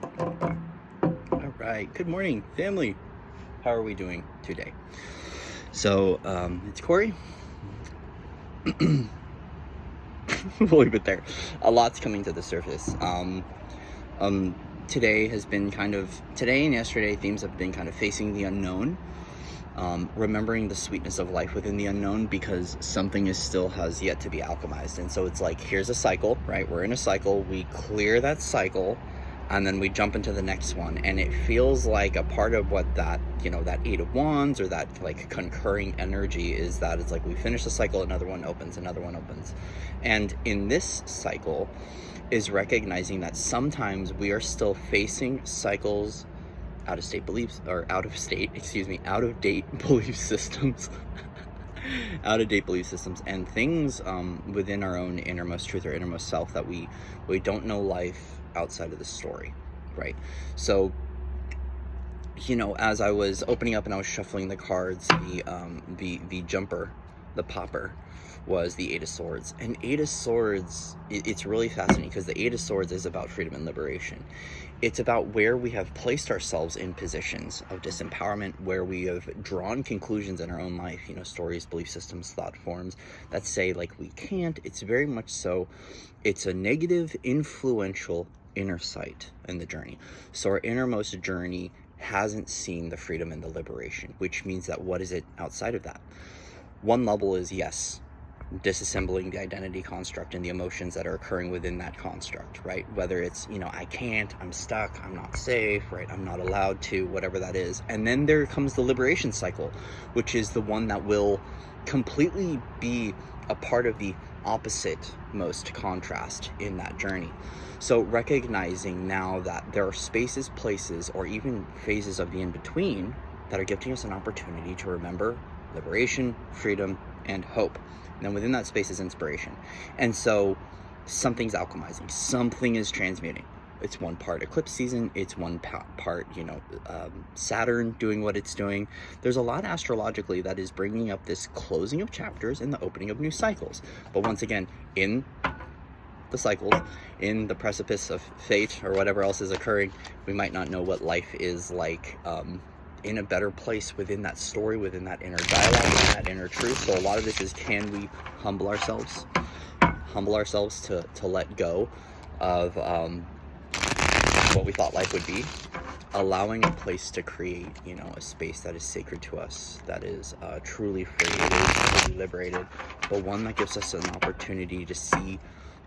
All right. Good morning, family. How are we doing today? So, it's Corey. We'll leave it there. A lot's coming to the surface. Today and yesterday, themes have been kind of facing the unknown, remembering the sweetness of life within the unknown, because something still has yet to be alchemized. And so it's like, here's a cycle, right? We're in a cycle. We clear that cycle, and then we jump into the next one. And it feels like a part of what that Eight of Wands, or that like concurring energy is, that it's like we finish the cycle, another one opens. And in this cycle is recognizing that sometimes we are still facing cycles, out of date belief systems, out of date belief systems, and things within our own innermost truth or innermost self, that we don't know life outside of the story, right? So, as I was opening up and I was shuffling the cards, the jumper, the popper, was the Eight of Swords. And Eight of Swords, it's really fascinating, because the Eight of Swords is about freedom and liberation. It's about where we have placed ourselves in positions of disempowerment, where we have drawn conclusions in our own life, stories, belief systems, thought forms that say like we can't. It's very much so, it's a negative, influential inner sight in the journey. So our innermost journey hasn't seen the freedom and the liberation, which means that what is it outside of that? One level is, yes, disassembling the identity construct and the emotions that are occurring within that construct, right? Whether it's, I can't, I'm stuck, I'm not safe, right? I'm not allowed to, whatever that is. And then there comes the liberation cycle, which is the one that will completely be a part of the opposite most contrast in that journey. So recognizing now that there are spaces, places, or even phases of the in-between that are giving us an opportunity to remember liberation, freedom, and hope. And then within that space is inspiration. And so something's alchemizing, something is transmuting. It's one part eclipse season, it's one part, Saturn doing what it's doing. There's a lot astrologically that is bringing up this closing of chapters and the opening of new cycles. But once again, in the cycles, in the precipice of fate or whatever else is occurring, we might not know what life is like in a better place within that story, within that inner dialogue, within that inner truth. So a lot of this is, can we humble ourselves to let go of what we thought life would be, allowing a place to create, a space that is sacred to us, that is truly free, it is truly liberated, but one that gives us an opportunity to see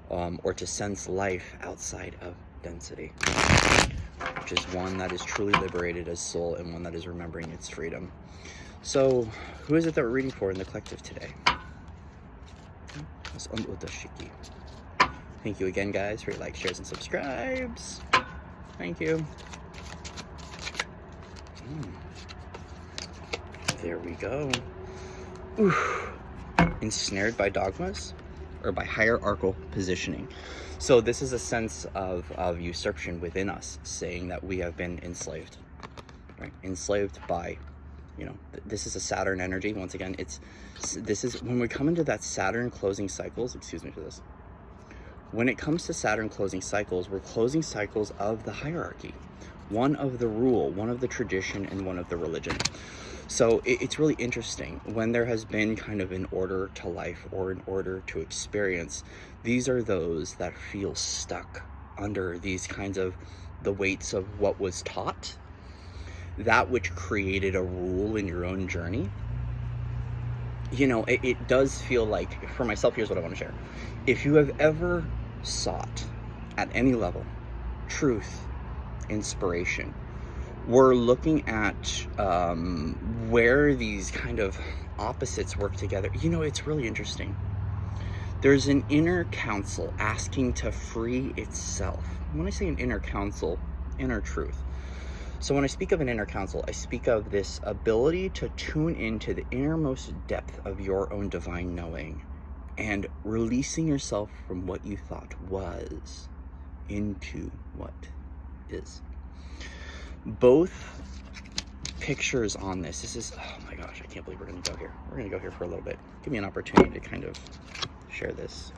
or to sense life outside of density, which is one that is truly liberated as soul, and one that is remembering its freedom. So, who is it that we're reading for in the collective today? Thank you again, guys, for your likes, shares, and subscribes. Thank you. There we go. Oof. Ensnared by dogmas, or by hierarchical positioning. So this is a sense of usurpation within us, saying that we have been enslaved, right? Enslaved by, this is a Saturn energy. Once again, this is when we come into that Saturn closing cycles, excuse me for this. When it comes to Saturn closing cycles, we're closing cycles of the hierarchy, one of the rule, one of the tradition, and one of the religion. So it's really interesting when there has been kind of an order to life or an order to experience. These are those that feel stuck under these kinds of the weights of what was taught, that which created a rule in your own journey. It does feel like, for myself, here's what I want to share. If you have ever sought at any level truth, inspiration, we're looking at where these kind of opposites work together. It's really interesting. There's an inner council asking to free itself. When I say an inner council, inner truth. So when I speak of an inner council, I speak of this ability to tune into the innermost depth of your own divine knowing and releasing yourself from what you thought was into what is. Both pictures on this is, oh my gosh, I can't believe we're going to go here. We're going to go here for a little bit. Give me an opportunity to kind of share this.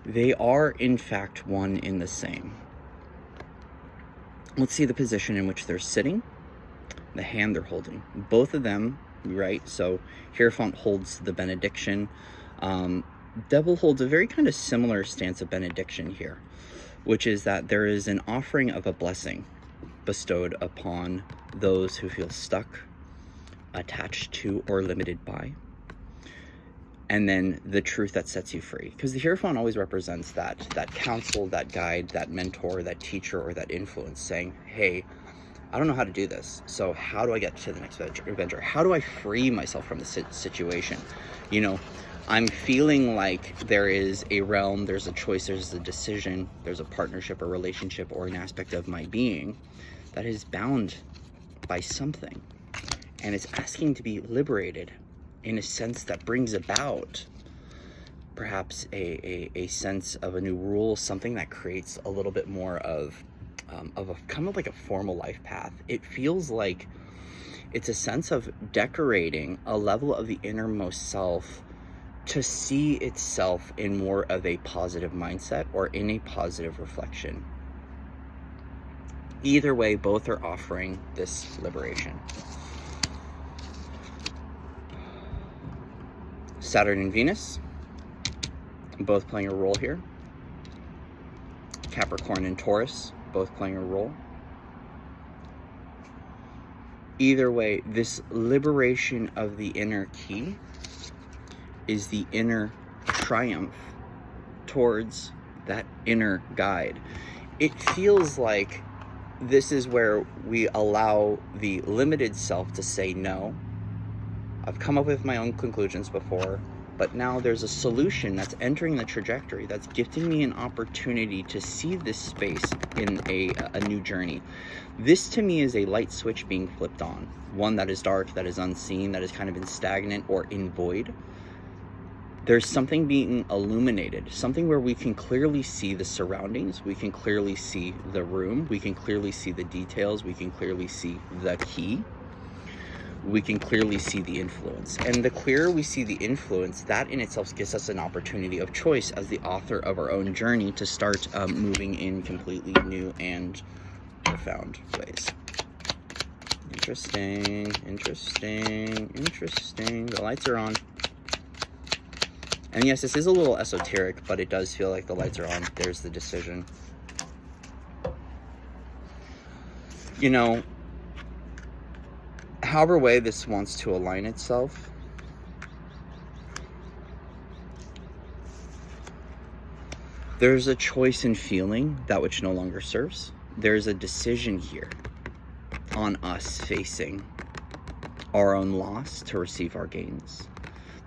They are, in fact, one in the same. Let's see the position in which they're sitting, the hand they're holding. Both of them, right? So Hierophant holds the benediction. Devil holds a very kind of similar stance of benediction here, which is that there is an offering of a blessing bestowed upon those who feel stuck, attached to, or limited by. And then the truth that sets you free. Because the Hierophant always represents that counsel, that guide, that mentor, that teacher, or that influence saying, hey, I don't know how to do this. So how do I get to the next adventure? How do I free myself from this situation? You know, I'm feeling like there is a realm, there's a choice, there's a decision, there's a partnership, a relationship, or an aspect of my being that is bound by something. And it's asking to be liberated in a sense that brings about perhaps a sense of a new rule, something that creates a little bit more of a kind of like a formal life path. It feels like it's a sense of decorating a level of the innermost self to see itself in more of a positive mindset or in a positive reflection. Either way, both are offering this liberation. Saturn and Venus, both playing a role here. Capricorn and Taurus, both playing a role. Either way, this liberation of the inner key is the inner triumph towards that inner guide. It feels like this is where we allow the limited self to say no. I've come up with my own conclusions before, but now there's a solution that's entering the trajectory, that's gifting me an opportunity to see this space in a new journey. This to me is a light switch being flipped on, one that is dark, that is unseen, that has kind of been stagnant or in void. There's something being illuminated, something where we can clearly see the surroundings, we can clearly see the room, we can clearly see the details, we can clearly see the key. We can clearly see the influence. And the clearer we see the influence, that in itself gives us an opportunity of choice as the author of our own journey to start moving in completely new and profound ways. Interesting. The lights are on. And yes, this is a little esoteric, but it does feel like the lights are on. There's the decision. You know, however way this wants to align itself, there's a choice in feeling that which no longer serves. There's a decision here on us facing our own loss to receive our gains.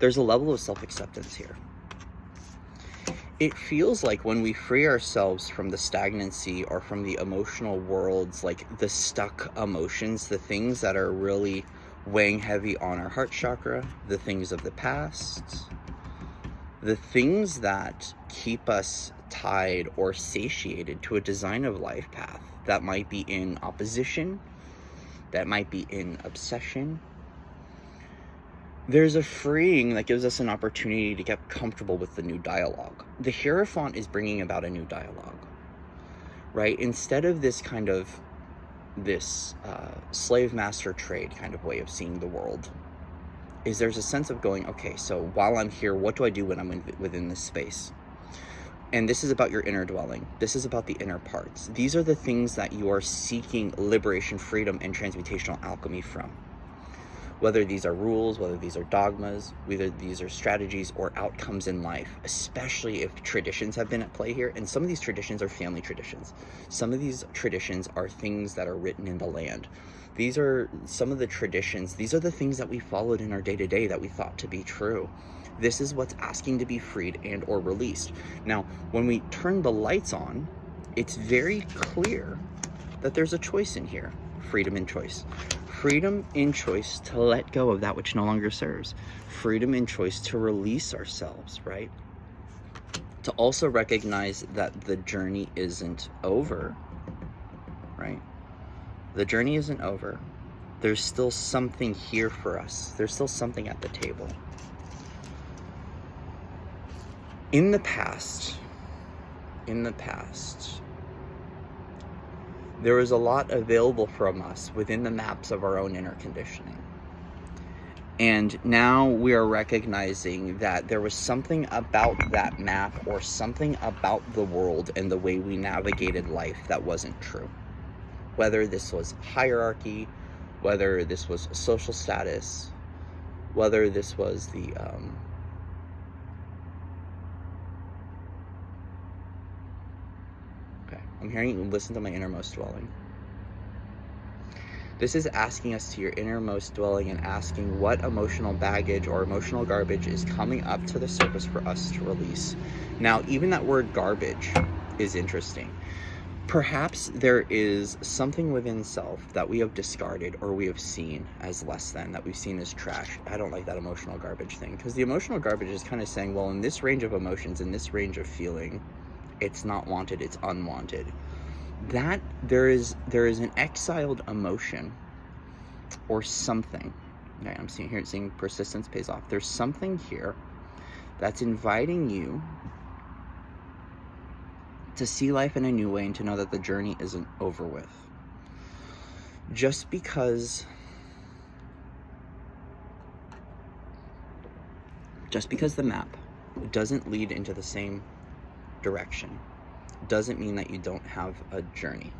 There's a level of self-acceptance here. It feels like when we free ourselves from the stagnancy or from the emotional worlds, like the stuck emotions, the things that are really weighing heavy on our heart chakra, the things of the past, the things that keep us tied or satiated to a design of life path that might be in opposition, that might be in obsession. There's a freeing that gives us an opportunity to get comfortable with the new dialogue. The Hierophant is bringing about a new dialogue, right? Instead of this kind of, slave master trade kind of way of seeing the world, is there's a sense of going, okay, so while I'm here, what do I do when I'm within this space? And this is about your inner dwelling. This is about the inner parts. These are the things that you are seeking liberation, freedom, and transmutational alchemy from. Whether these are rules, whether these are dogmas, whether these are strategies or outcomes in life, especially if traditions have been at play here. And some of these traditions are family traditions. Some of these traditions are things that are written in the land. These are some of the traditions. These are the things that we followed in our day-to-day that we thought to be true. This is what's asking to be freed and or released. Now, when we turn the lights on, it's very clear that there's a choice in here. Freedom and choice. Freedom in choice to let go of that which no longer serves. Freedom in choice to release ourselves, right? To also recognize that the journey isn't over, right? The journey isn't over. There's still something here for us. There's still something at the table. In the past, there was a lot available from us within the maps of our own inner conditioning. And now we are recognizing that there was something about that map or something about the world and the way we navigated life that wasn't true. Whether this was hierarchy, whether this was social status, whether this was the okay, I'm hearing you listen to my innermost dwelling. This is asking us to your innermost dwelling and asking what emotional baggage or emotional garbage is coming up to the surface for us to release. Now, even that word garbage is interesting. Perhaps there is something within self that we have discarded or we have seen as less than, that we've seen as trash. I don't like that emotional garbage thing, because the emotional garbage is kind of saying, well, in this range of emotions, in this range of feeling, it's not wanted, it's unwanted. That there is an exiled emotion or something. Okay, I'm seeing persistence pays off. There's something here that's inviting you to see life in a new way and to know that the journey isn't over with. Just because the map doesn't lead into the same direction doesn't mean that you don't have a journey.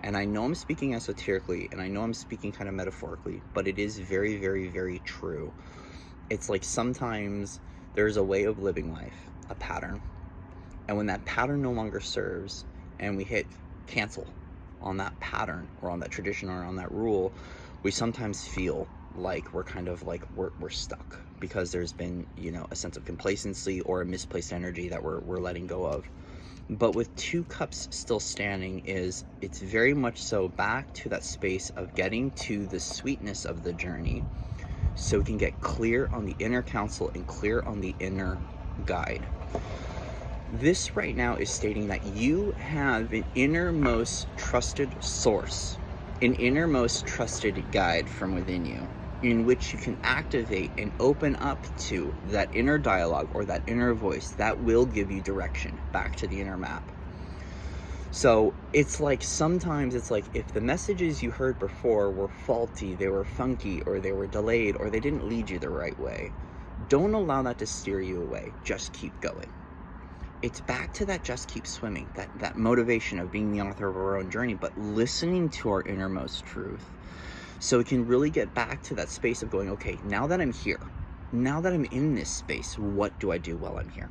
And I know I'm speaking esoterically, and I know I'm speaking kind of metaphorically, but it is very, very, very true. It's like sometimes there's a way of living life, a pattern, and when that pattern no longer serves and we hit cancel on that pattern or on that tradition or on that rule, we sometimes feel like we're kind of like we're stuck, because there's been, you know, a sense of complacency or a misplaced energy that we're letting go of. But with 2 cups still standing, it's very much so back to that space of getting to the sweetness of the journey, so we can get clear on the inner counsel and clear on the inner guide. This right now is stating that you have an innermost trusted source, an innermost trusted guide from within you, in which you can activate and open up to that inner dialogue or that inner voice that will give you direction back to the inner map. So it's like, sometimes it's like, if the messages you heard before were faulty, they were funky, or they were delayed, or they didn't lead you the right way, don't allow that to steer you away. Just keep going. It's back to that just keep swimming, that motivation of being the author of our own journey, but listening to our innermost truth. So we can really get back to that space of going, okay, now that I'm here, now that I'm in this space, what do I do while I'm here?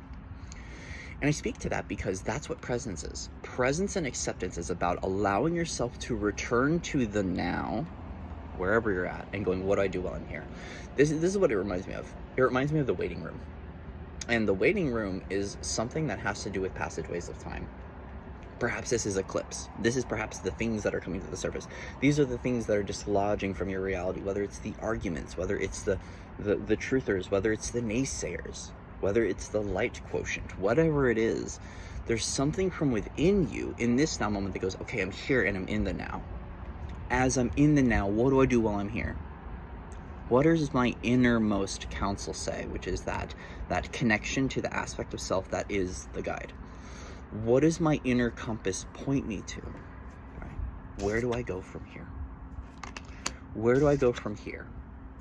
And I speak to that because that's what presence is. Presence and acceptance is about allowing yourself to return to the now, wherever you're at, and going, what do I do while I'm here? This is what it reminds me of. It reminds me of the waiting room. And the waiting room is something that has to do with passageways of time. Perhaps this is eclipse. This is perhaps the things that are coming to the surface. These are the things that are dislodging from your reality, whether it's the arguments, whether it's the truthers, whether it's the naysayers, whether it's the light quotient, whatever it is. There's something from within you in this now moment that goes, okay, I'm here and I'm in the now. As I'm in the now, what do I do while I'm here? What does my innermost counsel say, which is that connection to the aspect of self that is the guide? What does my inner compass point me to? Right? Where do I go from here? Where do I go from here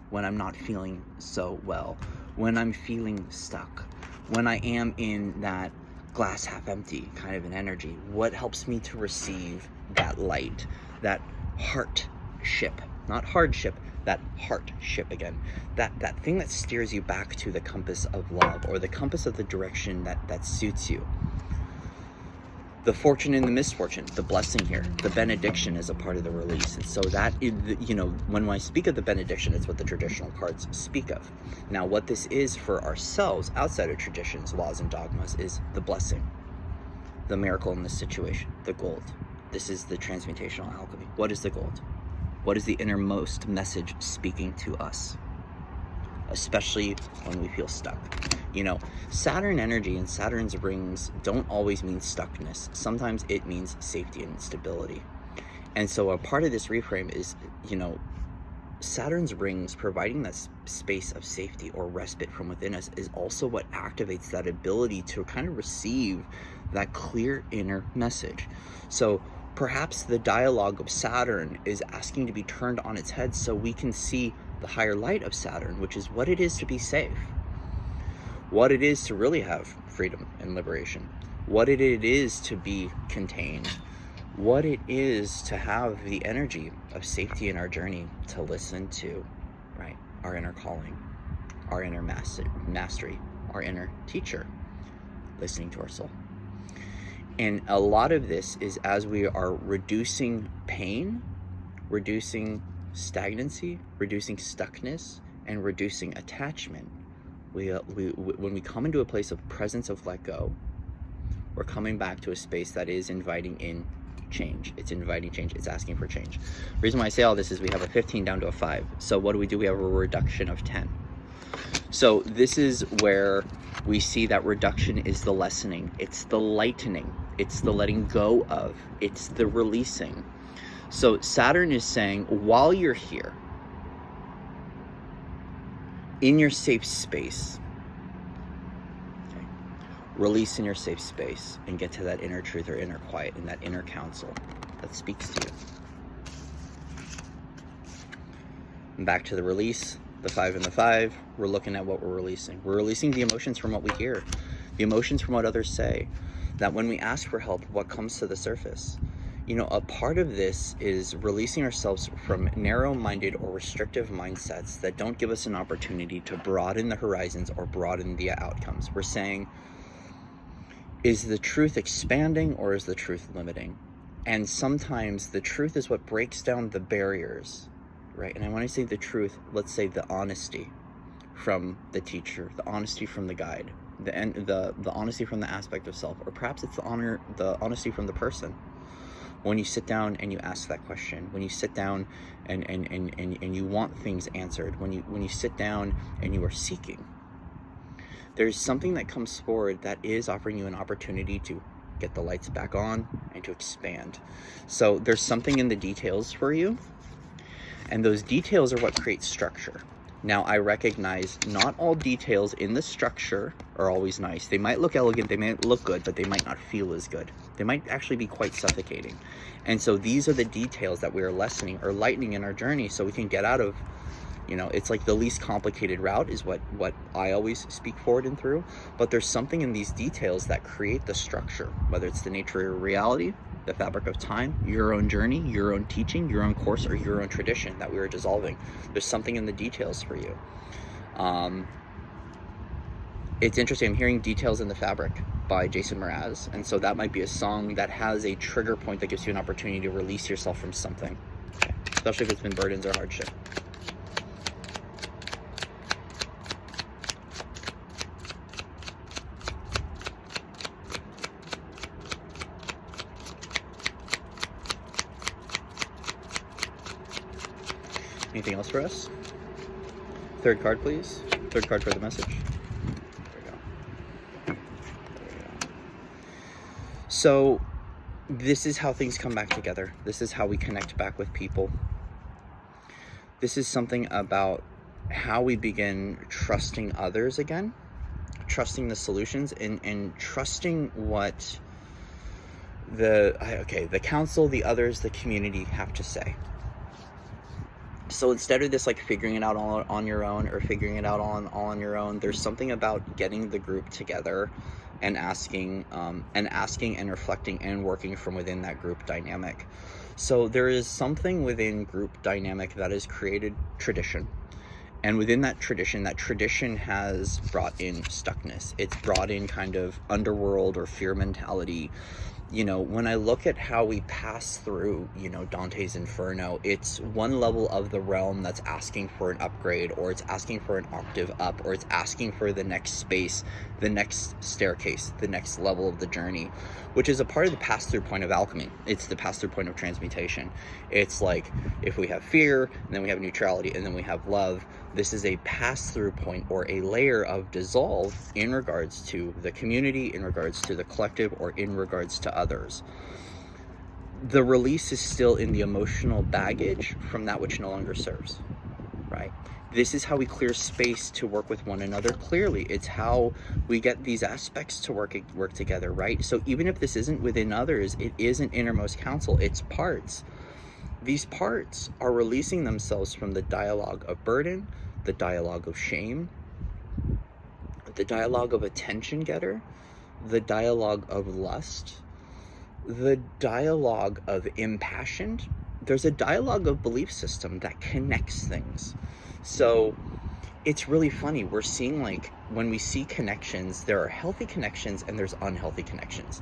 when I'm not feeling so well? When I'm feeling stuck? When I am in that glass half empty kind of an energy? What helps me to receive that light, that heart ship? Not hardship, that heart ship again. That thing that steers you back to the compass of love, or the compass of the direction that suits you. The fortune and the misfortune, the blessing here, the benediction is a part of the release. And so that, you know, when I speak of the benediction, it's what the traditional cards speak of. Now, what this is for ourselves, outside of traditions, laws, and dogmas, is the blessing, the miracle in this situation, the gold. This is the transmutational alchemy. What is the gold? What is the innermost message speaking to us? Especially when we feel stuck. You know, Saturn energy and Saturn's rings don't always mean stuckness. Sometimes it means safety and stability. And so a part of this reframe is, you know, Saturn's rings providing that space of safety or respite from within us is also what activates that ability to kind of receive that clear inner message. So Perhaps the dialogue of Saturn is asking to be turned on its head so we can see the higher light of Saturn, which is what it is to be safe, what it is to really have freedom and liberation, what it is to be contained, what it is to have the energy of safety in our journey, to listen to, right, our inner calling, our inner mastery, our inner teacher, listening to our soul. And a lot of this is as we are reducing pain, reducing stagnancy, reducing stuckness, and reducing attachment. When we come into a place of presence of let go, we're coming back to a space that is inviting in change. It's inviting change. It's asking for change. The reason why I say all this is we have a 15 down to a 5. So what do? We have a reduction of 10. So this is where we see that reduction is the lessening. It's the lightening. It's the letting go of. It's the releasing. So Saturn is saying, while you're here, in your safe space, okay, release in your safe space and get to that inner truth or inner quiet and that inner counsel that speaks to you. And back to the release, the 5 and the 5, we're looking at what we're releasing. We're releasing the emotions from what we hear, the emotions from what others say, that when we ask for help, what comes to the surface. You know, a part of this is releasing ourselves from narrow-minded or restrictive mindsets that don't give us an opportunity to broaden the horizons or broaden the outcomes. We're saying, is the truth expanding or is the truth limiting? And sometimes the truth is what breaks down the barriers, right? And I want to say the truth, let's say the honesty from the teacher, the honesty from the guide, the honesty from the aspect of self, or perhaps it's the honesty from the person. When you sit down and you ask that question, when you sit down and you want things answered, when you sit down and you are seeking, there's something that comes forward that is offering you an opportunity to get the lights back on and to expand. So there's something in the details for you, and those details are what create structure. Now, I recognize not all details in the structure are always nice. They might look elegant, they might look good, but they might not feel as good. They might actually be quite suffocating. And so these are the details that we are lessening or lightening in our journey so we can get out of, you know, it's like the least complicated route is what I always speak forward and through. But there's something in these details that create the structure, whether it's the nature of your reality, the fabric of time, your own journey, your own teaching, your own course, or your own tradition that we are dissolving. There's something in the details for you. It's interesting, I'm hearing Details in the Fabric by Jason Mraz, and so that might be a song that has a trigger point that gives you an opportunity to release yourself from something, okay, especially if it's been burdens or hardship. Anything else for us? Third card, please. Third card for the message. There we go. So this is how things come back together. This is how we connect back with people. This is something about how we begin trusting others again, trusting the solutions, and trusting what the council, the others, the community have to say. So instead of this like figuring it out all on your own or figuring it out all on your own, there's something about getting the group together and asking and reflecting and working from within that group dynamic. So there is something within group dynamic that has created tradition. And within that tradition has brought in stuckness. It's brought in kind of underworld or fear mentality. You know, when I look at how we pass through, you know, Dante's Inferno, it's one level of the realm that's asking for an upgrade, or it's asking for an octave up, or it's asking for the next space, the next staircase, the next level of the journey, which is a part of the pass-through point of alchemy. It's the pass-through point of transmutation. It's like, if we have fear, and then we have neutrality, and then we have love, this is a pass-through point or a layer of dissolve in regards to the community, in regards to the collective, or in regards to others. The release is still in the emotional baggage from that which no longer serves, right? This is how we clear space to work with one another clearly. It's how we get these aspects to work together, right? So even if this isn't within others, it is an innermost counsel. It's parts. These parts are releasing themselves from the dialogue of burden, the dialogue of shame, the dialogue of attention getter, the dialogue of lust, the dialogue of impassioned. There's a dialogue of belief system that connects things. So it's really funny. We're seeing, like, when we see connections, there are healthy connections and there's unhealthy connections.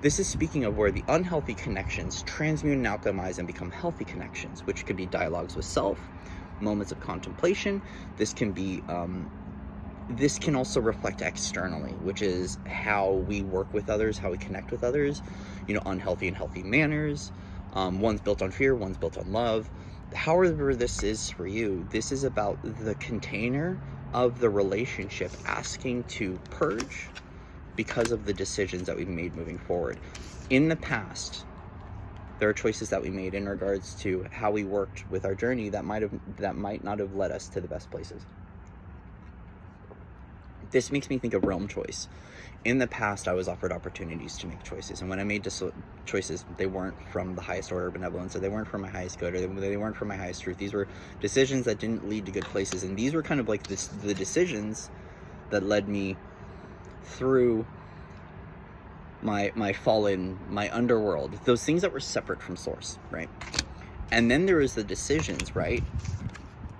This is speaking of where the unhealthy connections transmute and alchemize and become healthy connections, which could be dialogues with self, moments of contemplation. This can be, this can also reflect externally, which is how we work with others, how we connect with others, unhealthy and healthy manners. One's built on fear, one's built on love. However this is for you, this is about the container of the relationship asking to purge because of the decisions that we've made moving forward. In the past, there are choices that we made in regards to how we worked with our journey that might not have led us to the best places. This makes me think of realm choice. In the past, I was offered opportunities to make choices, and when I made choices, they weren't from the highest order of benevolence, or they weren't from my highest good, or they weren't from my highest truth. These were decisions that didn't lead to good places, and these were kind of like the decisions that led me through my fallen, my underworld, those things that were separate from source, right? And then there is the decisions, right,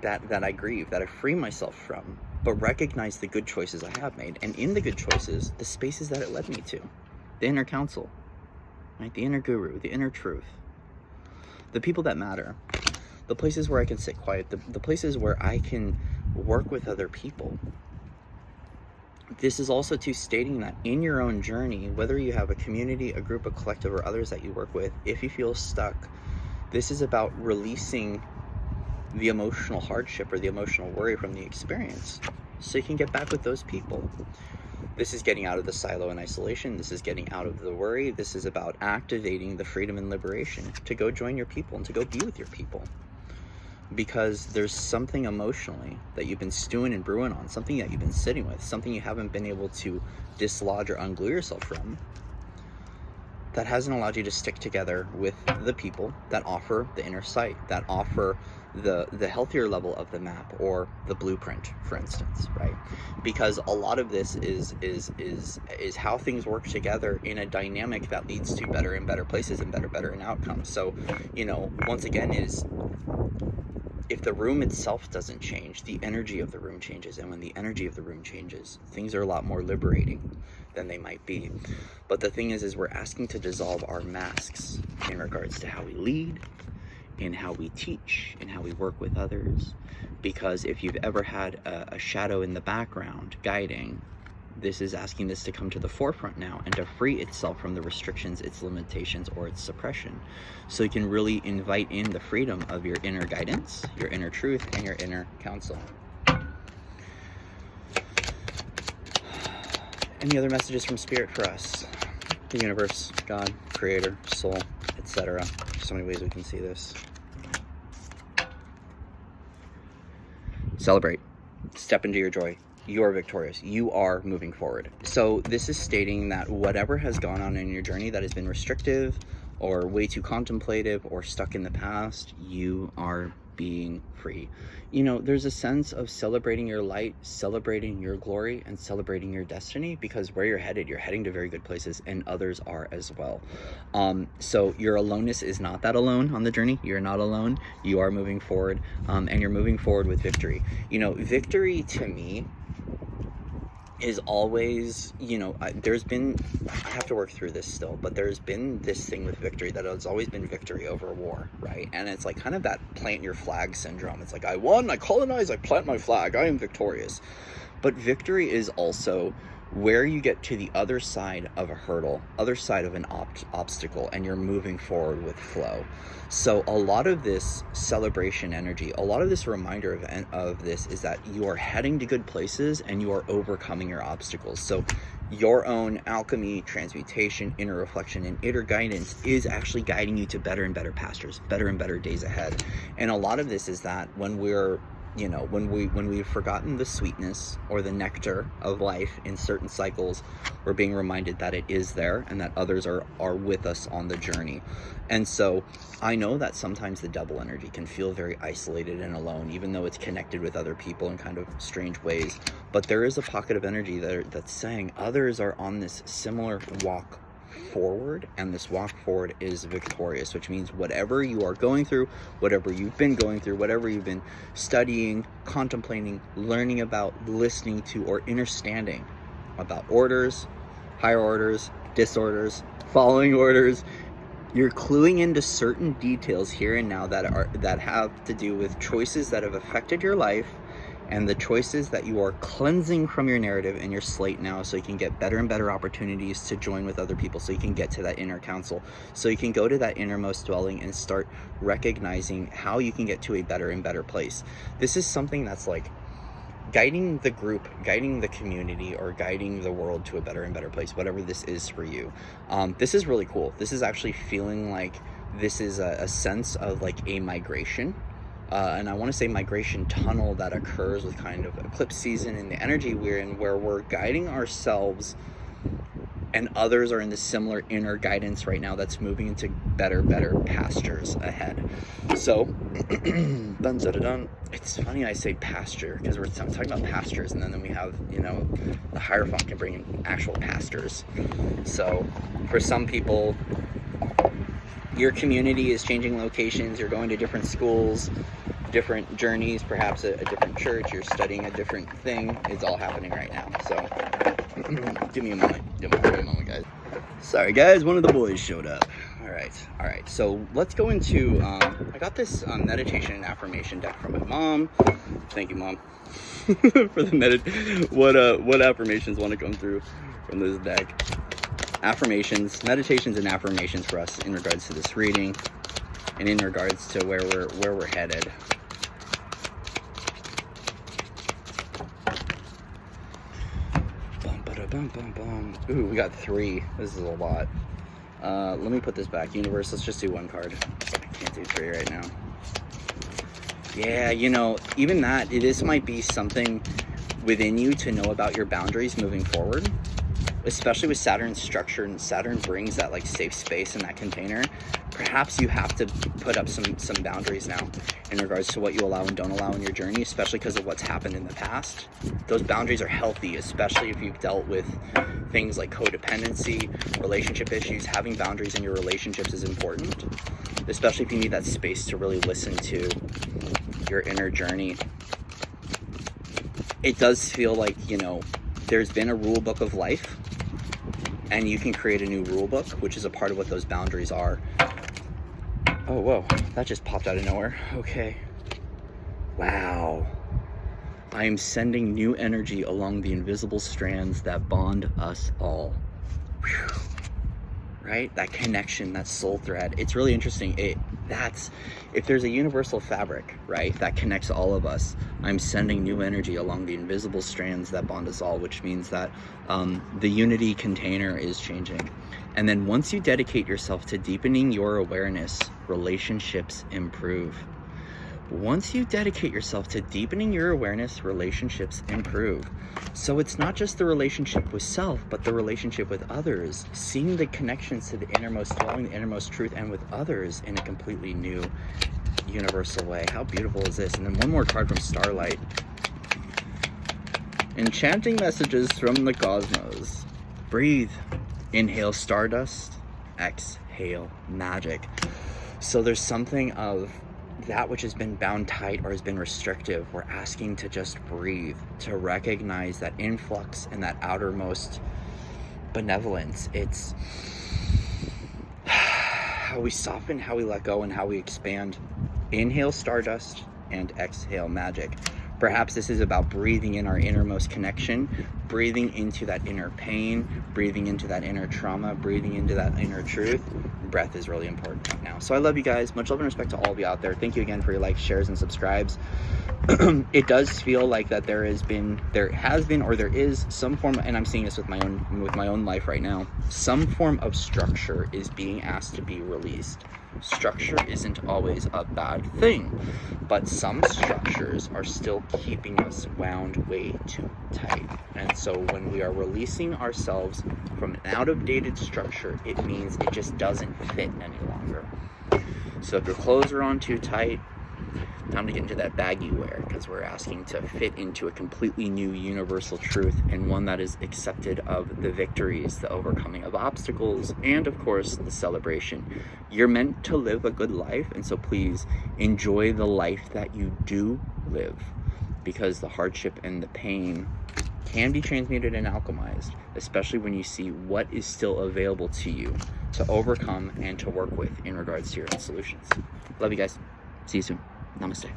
that I grieve, that I free myself from, but recognize the good choices I have made. And in the good choices, the spaces that it led me to, the inner counsel, right? The inner guru, the inner truth, the people that matter, the places where I can sit quiet, the places where I can work with other people. This is also too stating that in your own journey, whether you have a community, a group, a collective, or others that you work with, if you feel stuck, this is about releasing the emotional hardship or the emotional worry from the experience so you can get back with those people. This is getting out of the silo and isolation. This is getting out of the worry. This is about activating the freedom and liberation to go join your people and to go be with your people, because there's something emotionally that you've been stewing and brewing on, something that you've been sitting with, something you haven't been able to dislodge or unglue yourself from, that hasn't allowed you to stick together with the people that offer the inner sight, that offer the healthier level of the map or the blueprint, for instance, right? Because a lot of this is how things work together in a dynamic that leads to better and better places and better and outcomes. So, once again, is if the room itself doesn't change, the energy of the room changes. And when the energy of the room changes, things are a lot more liberating than they might be. But the thing is we're asking to dissolve our masks in regards to how we lead, in how we teach, in how we work with others. Because if you've ever had a shadow in the background guiding, this is asking this to come to the forefront now and to free itself from the restrictions, its limitations, or its suppression. So you can really invite in the freedom of your inner guidance, your inner truth, and your inner counsel. Any other messages from Spirit for us? The universe, God, Creator, Soul, etc. So many ways we can see this. Celebrate. Step into your joy. You are victorious. You are moving forward. So this is stating that whatever has gone on in your journey that has been restrictive or way too contemplative or stuck in the past, you are being free. There's a sense of celebrating your light, celebrating your glory, and celebrating your destiny, because where you're heading to very good places, and others are as well. So your aloneness is not that alone on the journey. You're not alone. You are moving forward, and you're moving forward with victory. Victory to me is always, there's been, I have to work through this still, but there's been this thing with victory that has always been victory over war, right? And it's like kind of that plant your flag syndrome. It's like, I won, I colonize, I plant my flag, I am victorious. But victory is also where you get to the other side of a hurdle, other side of an obstacle, and you're moving forward with flow. So a lot of this celebration energy, a lot of this reminder of this is that you are heading to good places and you are overcoming your obstacles. So your own alchemy, transmutation, inner reflection, and inner guidance is actually guiding you to better and better pastures, better and better days ahead. And a lot of this is that when we're when we've forgotten the sweetness or the nectar of life in certain cycles, we're being reminded that it is there and that others are with us on the journey. And so I know that sometimes the double energy can feel very isolated and alone, even though it's connected with other people in kind of strange ways. But there is a pocket of energy that's saying others are on this similar walk forward, and this walk forward is victorious, which means whatever you are going through, whatever you've been going through, whatever you've been studying, contemplating, learning about, listening to, or understanding about orders, higher orders, disorders, following orders, you're cluing into certain details here and now that have to do with choices that have affected your life, and the choices that you are cleansing from your narrative and your slate now, so you can get better and better opportunities to join with other people, so you can get to that inner council, so you can go to that innermost dwelling and start recognizing how you can get to a better and better place. This is something that's like guiding the group, guiding the community, or guiding the world to a better and better place, whatever this is for you. This is really cool. This is actually feeling like this is a sense of like a migration. And I want to say migration tunnel that occurs with kind of eclipse season and the energy we're in, where we're guiding ourselves and others are in the similar inner guidance right now that's moving into better pastures ahead. So it's funny I say pasture, because we're talking about pastures, and then we have, the Hierophant can bring in actual pastors. So for some people, your community is changing locations, you're going to different schools, different journeys, perhaps a different church, you're studying a different thing. It's all happening right now. So give me a moment, guys. Sorry guys, one of the boys showed up. All right, so let's go into I got this meditation and affirmation deck from my mom. Thank you, Mom. For the what affirmations want to come through from this deck. Affirmations, meditations and affirmations for us in regards to this reading and in regards to where we're headed. Ooh, we got 3. This is a lot. Let me put this back. Universe, let's just do 1 card. I can't do 3 right now. Yeah, even that, this might be something within you to know about your boundaries moving forward. Especially with Saturn's structure, and Saturn brings that like safe space in that container. Perhaps you have to put up some boundaries now in regards to what you allow and don't allow in your journey, especially because of what's happened in the past. Those boundaries are healthy, especially if you've dealt with things like codependency, relationship issues. Having boundaries in your relationships is important, especially if you need that space to really listen to your inner journey. It does feel like, there's been a rule book of life, and you can create a new rule book, which is a part of what those boundaries are. Oh, whoa, that just popped out of nowhere. Okay. Wow. I am sending new energy along the invisible strands that bond us all. Whew. Right? That connection, that soul thread. It's really interesting. If there's a universal fabric, right, that connects all of us, I'm sending new energy along the invisible strands that bond us all, which means that the unity container is changing. And then once you dedicate yourself to deepening your awareness, relationships improve. Once you dedicate yourself to deepening your awareness, relationships improve. So it's not just the relationship with self, but the relationship with others, seeing the connections to the innermost dwelling, the innermost truth, and with others in a completely new, universal way. How beautiful is this? And then one more card from Starlight. Enchanting messages from the cosmos. Breathe. Inhale stardust. Exhale magic. So there's something of that which has been bound tight or has been restrictive. We're asking to just breathe, to recognize that influx and that outermost benevolence. It's how we soften, how we let go, and how we expand. Inhale stardust and exhale magic. Perhaps this is about breathing in our innermost connection, breathing into that inner pain, breathing into that inner trauma, breathing into that inner truth. Breath is really important right now. So I love you guys. Much love and respect to all of you out there. Thank you again for your likes, shares, and subscribes. It does feel like that there is some form, and I'm seeing this with my own life right now, some form of structure is being asked to be released. Structure isn't always a bad thing, but some structures are still keeping us wound way too tight. And so when we are releasing ourselves from an out-of-dated structure, it means it just doesn't fit any longer. So if your clothes are on too tight, time to get into that bag you wear, because we're asking to fit into a completely new universal truth, and one that is accepted of the victories, the overcoming of obstacles, and of course the celebration. You're meant to live a good life, and so please enjoy the life that you do live, because the hardship and the pain can be transmuted and alchemized, especially when you see what is still available to you to overcome and to work with in regards to your own solutions. Love you guys. See you soon. Namaste.